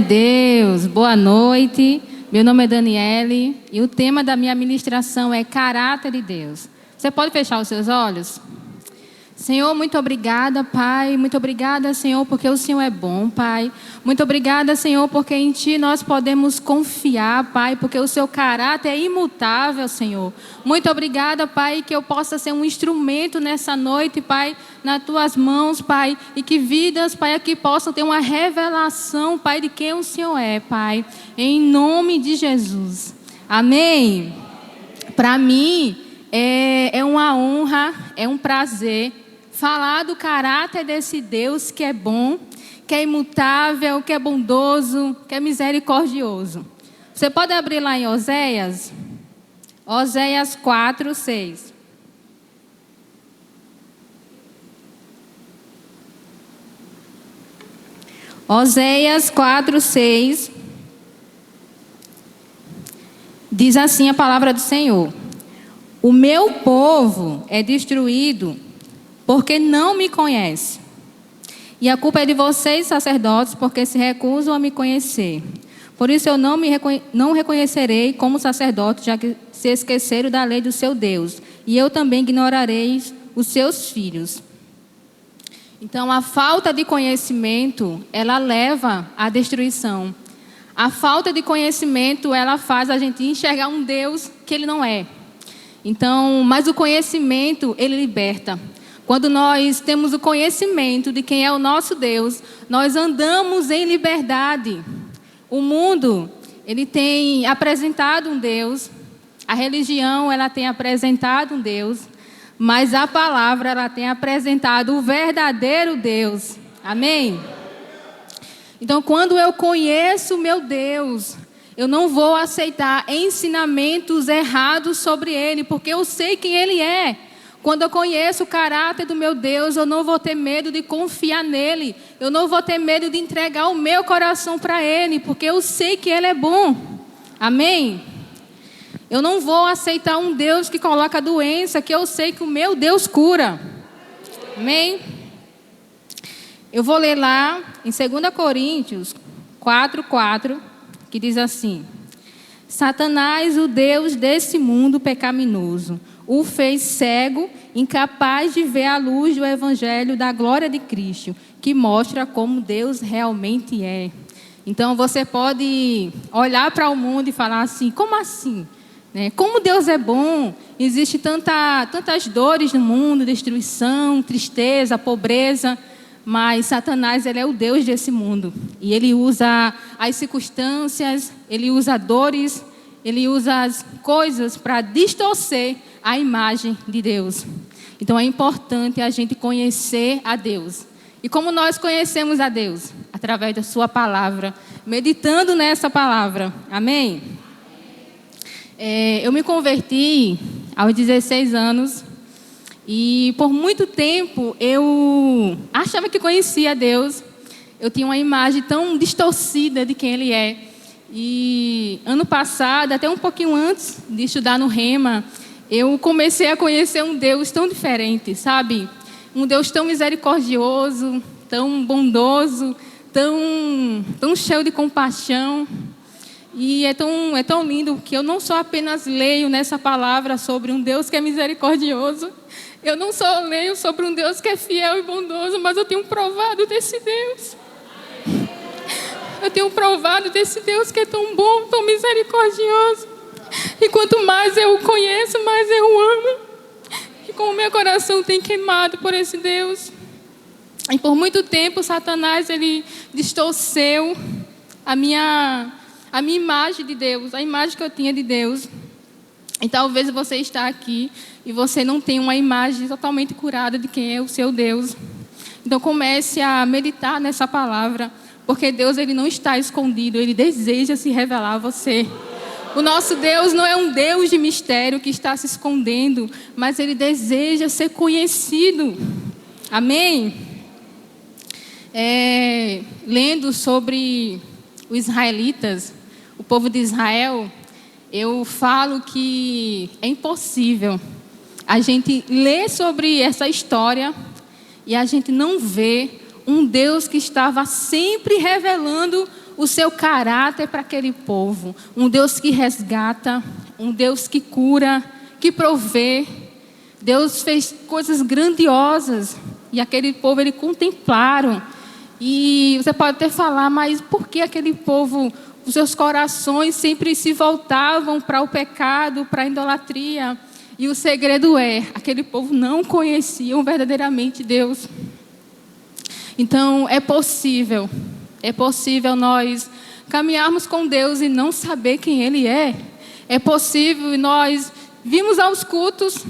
Deus, boa noite. Meu nome é Daniele e o tema da minha ministração é caráter de Deus. Você pode fechar os seus olhos? Senhor, muito obrigada, Pai. Muito obrigada, Senhor, porque o Senhor é bom, Pai. Muito obrigada, Senhor, porque em Ti nós podemos confiar, Pai, porque o Seu caráter é imutável, Senhor. Muito obrigada, Pai, que eu possa ser um instrumento nessa noite, Pai, nas Tuas mãos, Pai, e que vidas, Pai, aqui possam ter uma revelação, Pai, de quem o Senhor é, Pai. Em nome de Jesus. Amém. Para mim, é uma honra, é um prazer falar do caráter desse Deus que é bom, que é imutável, que é bondoso, que é misericordioso. Você pode abrir lá em Oséias? Oséias 4, 6. Oséias 4, 6. Diz assim a palavra do Senhor: o meu povo é destruído porque não me conhece. E a culpa é de vocês, sacerdotes, porque se recusam a me conhecer. Por isso eu não reconhecerei como sacerdote, já que se esqueceram da lei do seu Deus. E eu também ignorarei os seus filhos. Então, a falta de conhecimento, ela leva à destruição. A falta de conhecimento, ela faz a gente enxergar um Deus que Ele não é. Então, mas o conhecimento, ele liberta. Quando nós temos o conhecimento de quem é o nosso Deus, nós andamos em liberdade. O mundo, ele tem apresentado um Deus, a religião, ela tem apresentado um Deus, mas a palavra, ela tem apresentado o verdadeiro Deus. Amém? Então, quando eu conheço o meu Deus, eu não vou aceitar ensinamentos errados sobre Ele, porque eu sei quem Ele é. Quando eu conheço o caráter do meu Deus, eu não vou ter medo de confiar nele. Eu não vou ter medo de entregar o meu coração para Ele, porque eu sei que Ele é bom. Amém? Eu não vou aceitar um Deus que coloca doença, que eu sei que o meu Deus cura. Amém? Eu vou ler lá em 2 Coríntios 4, 4, que diz assim: Satanás, o Deus desse mundo pecaminoso, o fez cego, incapaz de ver a luz do evangelho da glória de Cristo, que mostra como Deus realmente é. Então você pode olhar para o mundo e falar assim: como assim? Como Deus é bom? Existe tantas dores no mundo, destruição, tristeza, pobreza. Mas Satanás, ele é o Deus desse mundo. E ele usa as circunstâncias, ele usa dores, ele usa as coisas para distorcer a imagem de Deus. Então é importante a gente conhecer a Deus. E como nós conhecemos a Deus? Através da sua palavra, meditando nessa palavra. Amém? Eu me converti aos 16 anos. E por muito tempo eu achava que conhecia Deus. Eu tinha uma imagem tão distorcida de quem Ele é. E ano passado, até um pouquinho antes de estudar no Rema, eu comecei a conhecer um Deus tão diferente, sabe? Um Deus tão misericordioso, tão bondoso, tão cheio de compaixão. E é tão lindo que eu não só apenas leio nessa palavra sobre um Deus que é misericordioso. Eu não só leio sobre um Deus que é fiel e bondoso, mas eu tenho provado desse Deus. Eu tenho provado desse Deus que é tão bom, tão misericordioso. E quanto mais eu o conheço, mais eu o amo. E como meu coração tem queimado por esse Deus. E por muito tempo, Satanás, ele distorceu a minha imagem de Deus, a imagem que eu tinha de Deus. E talvez você está aqui e você não tem uma imagem totalmente curada de quem é o seu Deus. Então comece a meditar nessa palavra, porque Deus, ele não está escondido, Ele deseja se revelar a você. O nosso Deus não é um Deus de mistério que está se escondendo, mas Ele deseja ser conhecido. Amém? Lendo sobre os israelitas, o povo de Israel, eu falo que é impossível a gente ler sobre essa história e a gente não ver um Deus que estava sempre revelando o seu caráter para aquele povo. Um Deus que resgata, um Deus que cura, que provê. Deus fez coisas grandiosas e aquele povo, eles contemplaram. E você pode até falar, mas por que aquele povo, os seus corações sempre se voltavam para o pecado, para a idolatria? E o segredo é, aquele povo não conheciam verdadeiramente Deus. Então, é possível nós caminharmos com Deus e não saber quem Ele é. É possível nós virmos aos cultos,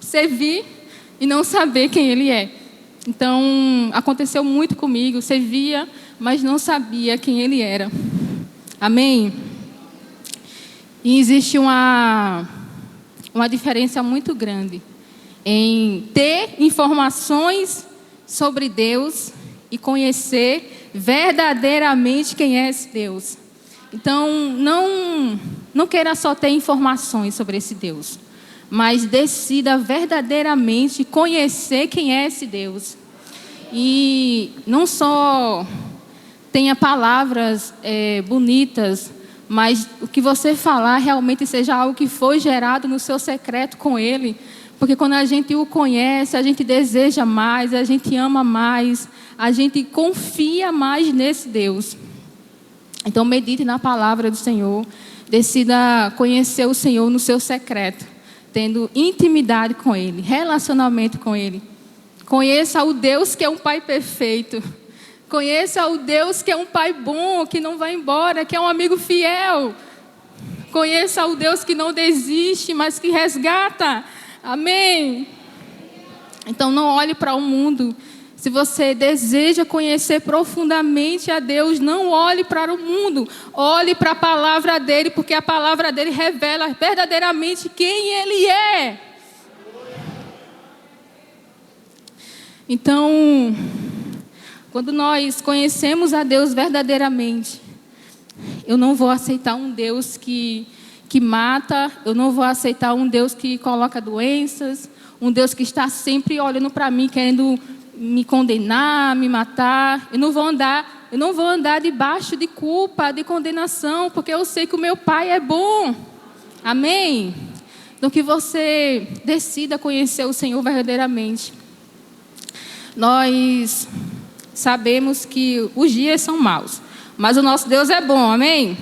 servir e não saber quem Ele é. Então, aconteceu muito comigo, servia, mas não sabia quem Ele era. Amém? E existe uma diferença muito grande em ter informações sobre Deus e conhecer verdadeiramente quem é esse Deus. Então, não queira só ter informações sobre esse Deus, mas decida verdadeiramente conhecer quem é esse Deus. E não só tenha palavras bonitas, mas o que você falar realmente seja algo que foi gerado no seu secreto com Ele. Porque quando a gente o conhece, a gente deseja mais, a gente ama mais, a gente confia mais nesse Deus. Então medite na palavra do Senhor, decida conhecer o Senhor no seu secreto, tendo intimidade com Ele, relacionamento com Ele. Conheça o Deus que é um Pai perfeito. Conheça o Deus que é um Pai bom, que não vai embora, que é um amigo fiel. Conheça o Deus que não desiste, mas que resgata. Amém? Então não olhe para o mundo. Se você deseja conhecer profundamente a Deus, não olhe para o mundo. Olhe para a palavra dEle, porque a palavra dEle revela verdadeiramente quem Ele é. Então, quando nós conhecemos a Deus verdadeiramente, eu não vou aceitar um Deus que mata, eu não vou aceitar um Deus que coloca doenças, um Deus que está sempre olhando para mim, querendo me condenar, me matar. Eu não vou andar debaixo de culpa, de condenação, porque eu sei que o meu Pai é bom. Amém? Então que você decida conhecer o Senhor verdadeiramente. Nós sabemos que os dias são maus, mas o nosso Deus é bom, amém?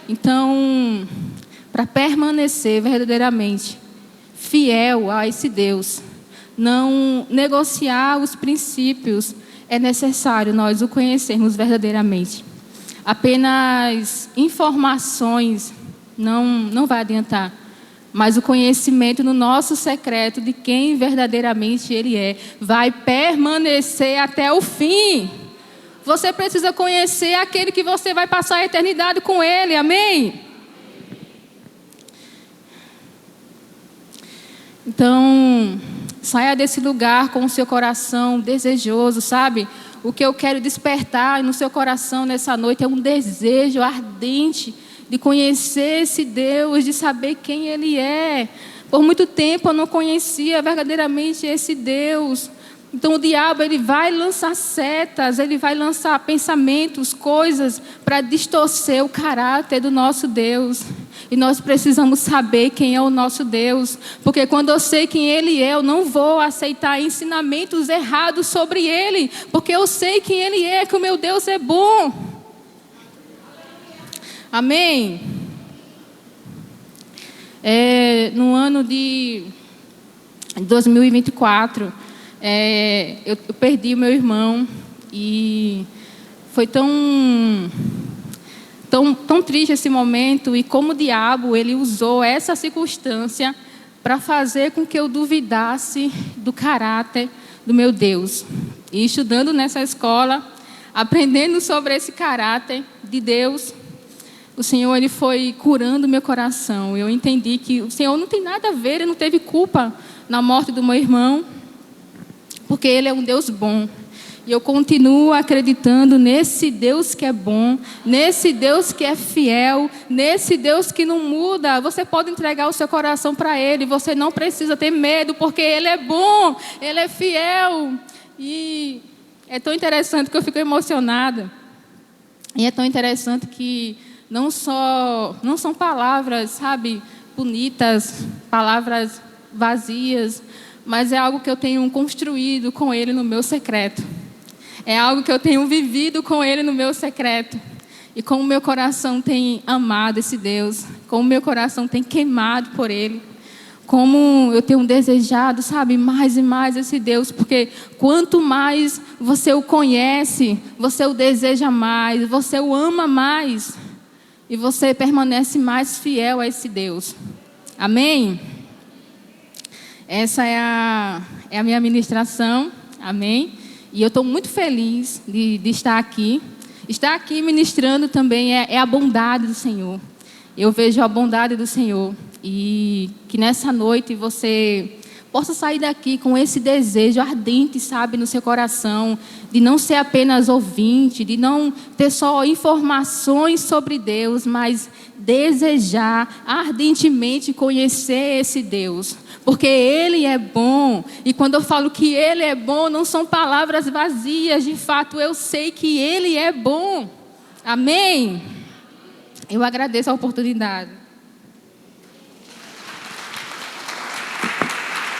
Então, para permanecer verdadeiramente fiel a esse Deus, não negociar os princípios, é necessário nós o conhecermos verdadeiramente. Apenas informações não vai adiantar, mas o conhecimento no nosso secreto de quem verdadeiramente Ele é, vai permanecer até o fim. Você precisa conhecer aquele que você vai passar a eternidade com Ele, amém? Então, saia desse lugar com o seu coração desejoso, sabe? O que eu quero despertar no seu coração nessa noite é um desejo ardente de conhecer esse Deus, de saber quem Ele é. Por muito tempo eu não conhecia verdadeiramente esse Deus. Então o diabo, ele vai lançar setas, ele vai lançar pensamentos, coisas para distorcer o caráter do nosso Deus. E nós precisamos saber quem é o nosso Deus. Porque quando eu sei quem Ele é, eu não vou aceitar ensinamentos errados sobre Ele. Porque eu sei quem Ele é, que o meu Deus é bom. Amém? No ano de 2024, eu perdi o meu irmão. E foi tão triste esse momento, e como o diabo ele usou essa circunstância para fazer com que eu duvidasse do caráter do meu Deus. E estudando nessa escola, aprendendo sobre esse caráter de Deus, o Senhor ele foi curando meu coração. Eu entendi que o Senhor não tem nada a ver, Ele não teve culpa na morte do meu irmão, porque Ele é um Deus bom. E eu continuo acreditando nesse Deus que é bom, nesse Deus que é fiel, nesse Deus que não muda. Você pode entregar o seu coração para Ele, você não precisa ter medo, porque Ele é bom, Ele é fiel. E é tão interessante que eu fico emocionada. E é tão interessante que não são palavras, sabe, bonitas, palavras vazias, mas é algo que eu tenho construído com Ele no meu secreto. É algo que eu tenho vivido com Ele no meu secreto. E como o meu coração tem amado esse Deus, como o meu coração tem queimado por Ele, como eu tenho desejado, sabe, mais e mais esse Deus, porque quanto mais você o conhece, você o deseja mais, você o ama mais, e você permanece mais fiel a esse Deus. Amém? Essa é a minha ministração, amém? E eu estou muito feliz de estar aqui. Estar aqui ministrando também é a bondade do Senhor. Eu vejo a bondade do Senhor. E que nessa noite você possa sair daqui com esse desejo ardente, sabe, no seu coração, de não ser apenas ouvinte, de não ter só informações sobre Deus, mas desejar ardentemente conhecer esse Deus. Porque Ele é bom, e quando eu falo que Ele é bom, não são palavras vazias, de fato eu sei que Ele é bom. Amém? Eu agradeço a oportunidade.